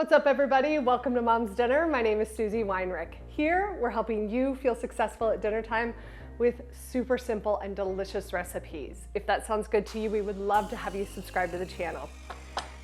What's up, everybody? Welcome to Mom's Dinner. My name is Susie Weinrich. Here, we're helping you feel successful at dinner time with super simple and delicious recipes. If that sounds good to you, we would love to have you subscribe to the channel.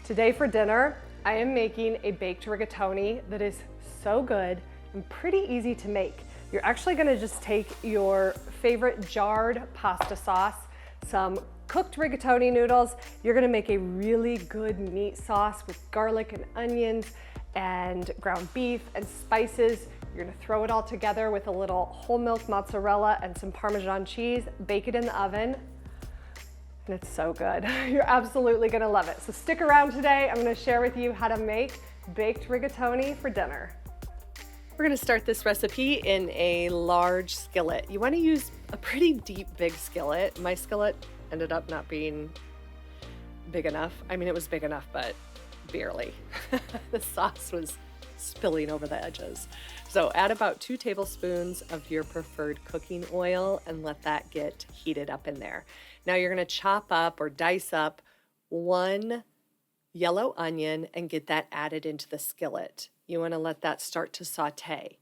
Today for dinner, I am making a baked rigatoni that is so good and pretty easy to make. You're actually gonna just take your favorite jarred pasta sauce, some cooked rigatoni noodles. You're gonna make a really good meat sauce with garlic and onions and ground beef and spices. You're gonna throw it all together with a little whole milk mozzarella and some parmesan cheese, bake it in the oven, and it's so good. You're absolutely gonna love it. So stick around today. I'm gonna share with you how to make baked rigatoni for dinner. We're gonna start this recipe in a large skillet. You wanna use a pretty deep, big skillet. My skillet ended up not being big enough. I mean, it was big enough, but barely. The sauce was spilling over the edges. So add about 2 tablespoons of your preferred cooking oil and let that get heated up in there. Now you're gonna chop up or dice up 1 yellow onion and get that added into the skillet. You wanna let that start to saute.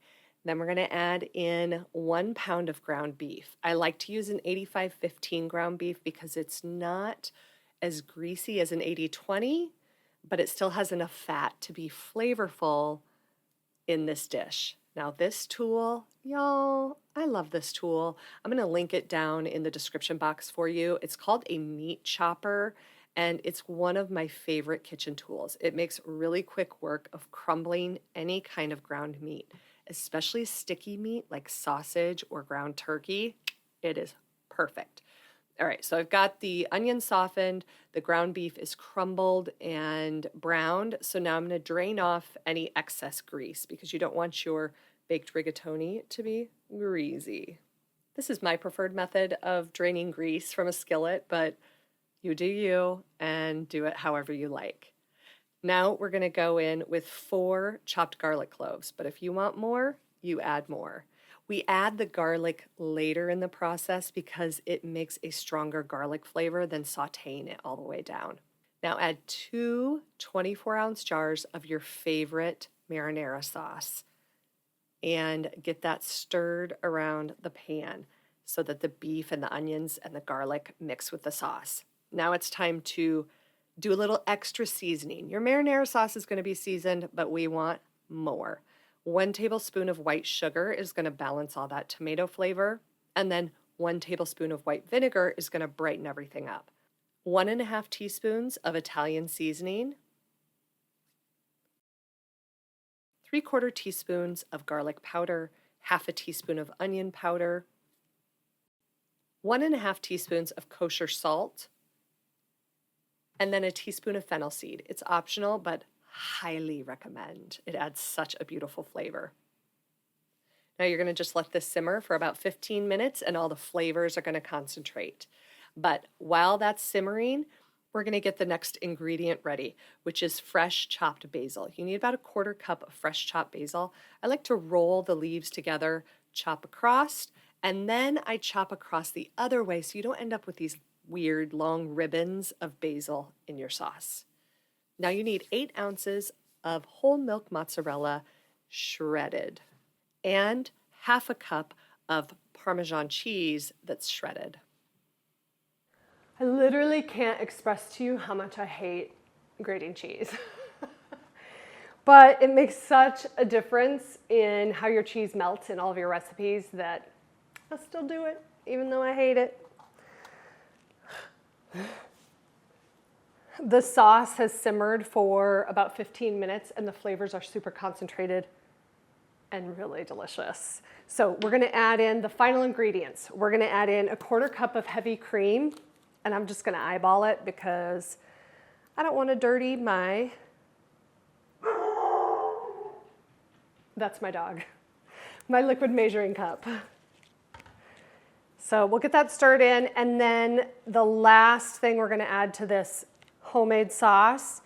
Then we're gonna add in 1 pound of ground beef. I like to use an 85-15 ground beef because it's not as greasy as an 80-20, but it still has enough fat to be flavorful in this dish. Now this tool, y'all, I love this tool. I'm gonna link it down in the description box for you. It's called a meat chopper, and it's one of my favorite kitchen tools. It makes really quick work of crumbling any kind of ground meat, especially sticky meat like sausage or ground turkey. It is perfect. All right, so I've got the onion softened, the ground beef is crumbled and browned. So now I'm gonna drain off any excess grease because you don't want your baked rigatoni to be greasy. This is my preferred method of draining grease from a skillet, but you do you and do it however you like. Now we're gonna go in with 4 chopped garlic cloves, but if you want more, you add more. We add the garlic later in the process because it makes a stronger garlic flavor than sauteing it all the way down. Now add 2 24-ounce jars of your favorite marinara sauce and get that stirred around the pan so that the beef and the onions and the garlic mix with the sauce. Now it's time to do a little extra seasoning. Your marinara sauce is going to be seasoned, but we want more. 1 tablespoon of white sugar is going to balance all that tomato flavor, and then 1 tablespoon of white vinegar is going to brighten everything up. 1.5 teaspoons of Italian seasoning, 3/4 teaspoons of garlic powder, 1/2 teaspoon of onion powder, 1.5 teaspoons of kosher salt, and then a teaspoon of fennel seed. It's optional, but highly recommend. It adds such a beautiful flavor. Now you're gonna just let this simmer for about 15 minutes and all the flavors are gonna concentrate. But while that's simmering, we're gonna get the next ingredient ready, which is fresh chopped basil. You need about 1/4 cup of fresh chopped basil. I like to roll the leaves together, chop across, and then I chop across the other way so you don't end up with these weird long ribbons of basil in your sauce. Now you need 8 ounces of whole milk mozzarella shredded and 1/2 cup of parmesan cheese that's shredded. I literally can't express to you how much I hate grating cheese. But it makes such a difference in how your cheese melts in all of your recipes that I'll still do it even though I hate it. The sauce has simmered for about 15 minutes and the flavors are super concentrated and really delicious. So we're gonna add in the final ingredients. We're gonna add in 1/4 cup of heavy cream, and I'm just gonna eyeball it because I don't wanna dirty my, that's my dog, my liquid measuring cup. So we'll get that stirred in, and then the last thing we're gonna add to this homemade sauce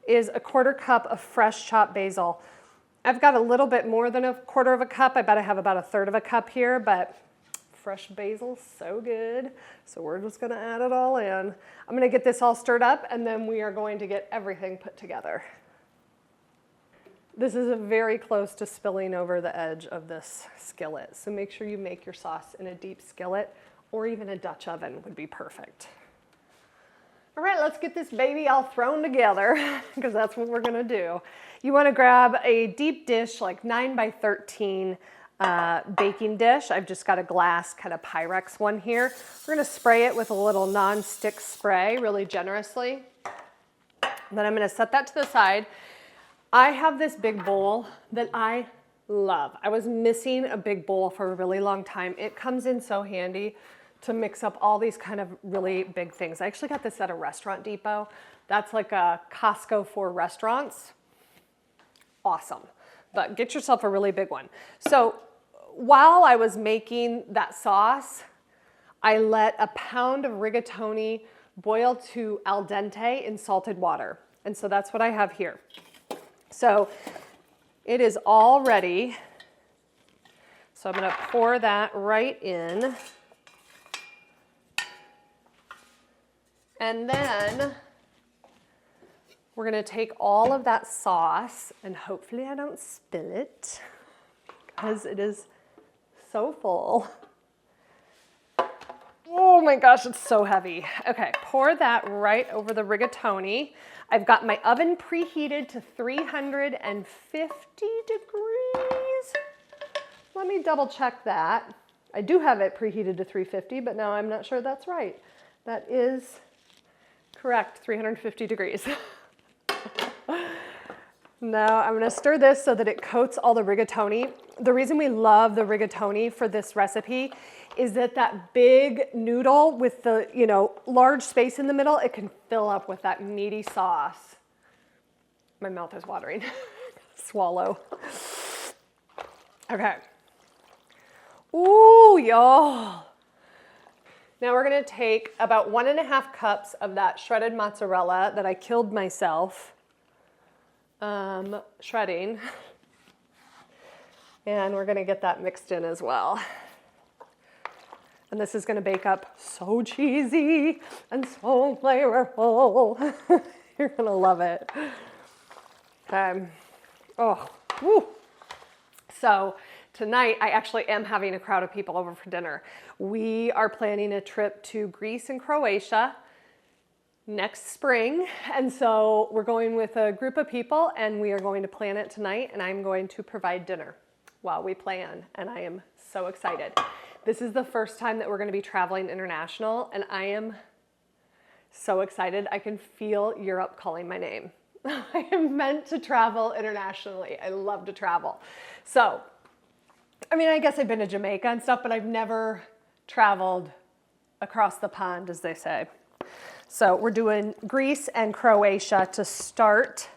is 1/4 cup of fresh chopped basil. I've got a little bit more than 1/4 cup. I bet I have about 1/3 cup here, but fresh basil's so good. So we're just gonna add it all in. I'm gonna get this all stirred up and then we are going to get everything put together. This is very close to spilling over the edge of this skillet. So make sure you make your sauce in a deep skillet, or even a Dutch oven would be perfect. All right, let's get this baby all thrown together because that's what we're gonna do. You wanna grab a deep dish, like 9 by 13 baking dish. I've just got a glass kind of Pyrex one here. We're gonna spray it with a little non-stick spray really generously. Then I'm gonna set that to the side. I have this big bowl that I love. I was missing a big bowl for a really long time. It comes in so handy to mix up all these kind of really big things. I actually got this at a Restaurant Depot. That's like a Costco for restaurants. Awesome. But get yourself a really big one. So while I was making that sauce, I let a pound of rigatoni boil to al dente in salted water. And so that's what I have here. So it is all ready. So I'm gonna pour that right in. And then we're gonna take all of that sauce, and hopefully I don't spill it because it is so full. Oh my gosh, it's so heavy. Okay, pour that right over the rigatoni. I've got my oven preheated to 350 degrees. Let me double check that. I do have it preheated to 350, but now I'm not sure that's right. That is correct, 350 degrees. Now I'm gonna stir this so that it coats all the rigatoni. The reason we love the rigatoni for this recipe is that that big noodle with the, large space in the middle, it can fill up with that meaty sauce. My mouth is watering. Swallow. Okay. Ooh, y'all. Now we're gonna take about 1.5 cups of that shredded mozzarella that I killed myself shredding. And we're gonna get that mixed in as well. And this is gonna bake up so cheesy and so flavorful. You're gonna love it. Oh, woo. So tonight I actually am having a crowd of people over for dinner. We are planning a trip to Greece and Croatia next spring. And so we're going with a group of people and we are going to plan it tonight, and I'm going to provide dinner while we plan. And I am so excited. This is the first time that we're going to be traveling international, and I am so excited. I can feel Europe calling my name. I am meant to travel internationally. I love to travel. So, I guess I've been to Jamaica and stuff, but I've never traveled across the pond, as they say. So we're doing Greece and Croatia to start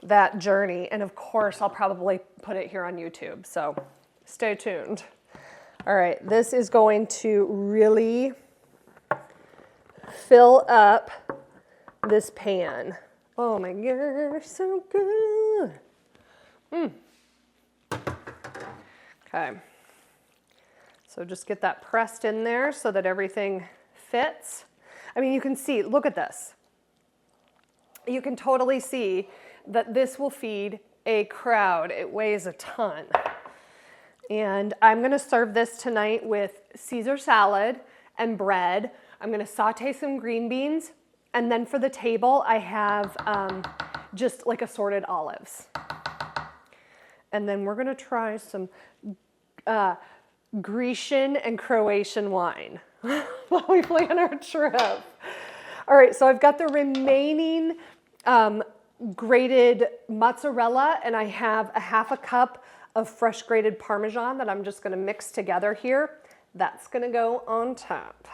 that journey. And of course, I'll probably put it here on YouTube. So stay tuned. All right, this is going to really fill up this pan. Oh my gosh, so good. Okay, so just get that pressed in there so that everything fits. You can see, look at this. You can totally see that this will feed a crowd. It weighs a ton. And I'm gonna serve this tonight with Caesar salad and bread. I'm gonna saute some green beans. And then for the table, I have just like assorted olives. And then we're gonna try some Grecian and Croatian wine while we plan our trip. All right, so I've got the remaining grated mozzarella, and I have a 1/2 cup of fresh grated parmesan that I'm just gonna mix together here. That's gonna go on top.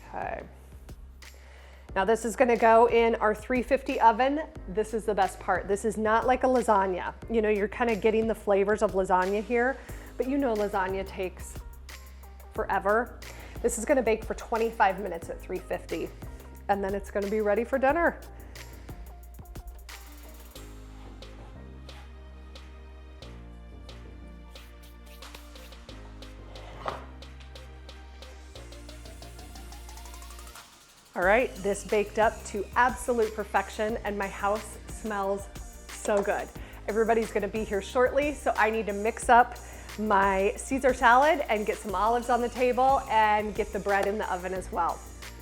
Okay. Now this is gonna go in our 350 oven. This is the best part. This is not like a lasagna. You're kind of getting the flavors of lasagna here, but lasagna takes forever. This is gonna bake for 25 minutes at 350, and then it's gonna be ready for dinner. All right, this baked up to absolute perfection and my house smells so good. Everybody's gonna be here shortly, so I need to mix up my Caesar salad and get some olives on the table and get the bread in the oven as well.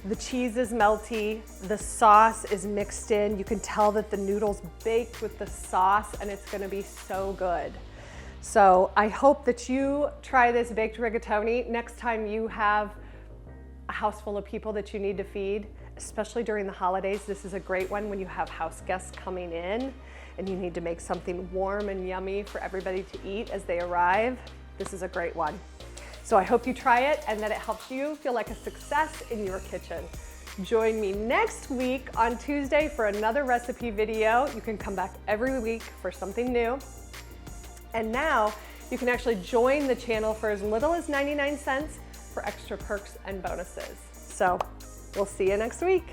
The cheese is melty, the sauce is mixed in. You can tell that the noodles baked with the sauce and it's gonna be so good. So I hope that you try this baked rigatoni next time you have a house full of people that you need to feed, especially during the holidays. This is a great one when you have house guests coming in and you need to make something warm and yummy for everybody to eat as they arrive. This is a great one. So I hope you try it and that it helps you feel like a success in your kitchen. Join me next week on Tuesday for another recipe video. You can come back every week for something new. And now you can actually join the channel for as little as 99 cents for extra perks and bonuses. So we'll see you next week.